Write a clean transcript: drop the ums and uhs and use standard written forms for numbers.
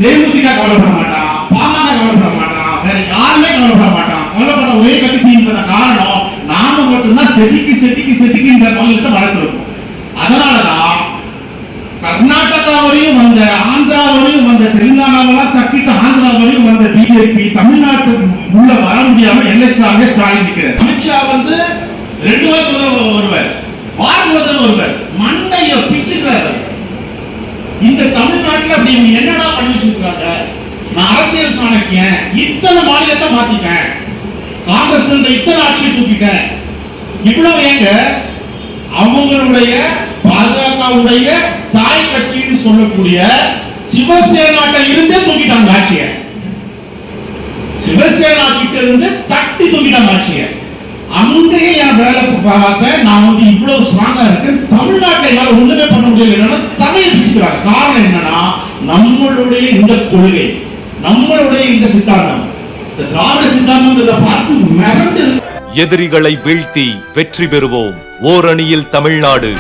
தேமுதிக கவலைப்பட மாட்டான், பாமக கவலைப்பட மாட்டான், வேற யாருமே கவலைப்பட மாட்டான். கவலைப்பட ஒரே கட்சி என்பத காரணம் நாம மட்டும்தான் செதுக்கி செதுக்கி செதுக்கி இந்த மாநிலத்தை வளர்த்துருக்கோம். அதனாலதான் கர்நாடகா வரையும் வந்த, ஆந்திரா வரையும் வந்த, தெலுங்கானாவெல்லாம் தக்கிட்டு ஆந்திரா வரையும் வந்த பிஜேபி தமிழ்நாட்டு உள்ள வர முடியாம எல்எஸ்ஆக ஸ்டாலின் இருக்கிறார். அமித்ஷா வந்து 2 வாரத்துல வருவார், வாரத்துல வருவார், மண்டைய பிச்சுக்கிறார். இந்த தமிழ்நாட்டில் அப்படி என்னடா பண்ணி வச்சிருக்காங்க? நான் அரசியல் சாணக்கியன், இத்தனை மாநிலத்தை மாத்திட்டேன், காங்கிரஸ் இத்தனை ஆட்சியை தூக்கிட்டேன், இவ்வளவு ஏங்க அவங்களுடைய பாஜகவுடைய தாய் கட்சின்னு சொல்லக்கூடிய சிவசேனாட்ட இருந்தே தூக்கிட்டாங்க ஆட்சியை. சிவசேனா கிட்ட இருந்து தட்டி தூக்கிட்டாங்க ஆட்சியை. அங்கேயே என் வேலை பார்த்தேன், நான் வந்து இவ்வளவு ஸ்ட்ராங்கா இருக்கேன், தமிழ்நாட்டை என்னால ஒண்ணுமே பண்ண முடியல, தலையை பிடிச்சுக்கிறாங்க. காரணம் என்னன்னா நம்மளுடைய இந்த கொள்கை, நம்மளுடைய இந்த சித்தாந்தம், திராவிட சித்தாந்தம் பார்த்து மிரண்டு. எதிரிகளை வீழ்த்தி வெற்றி பெறுவோம். ஓரணியில் தமிழ்நாடு.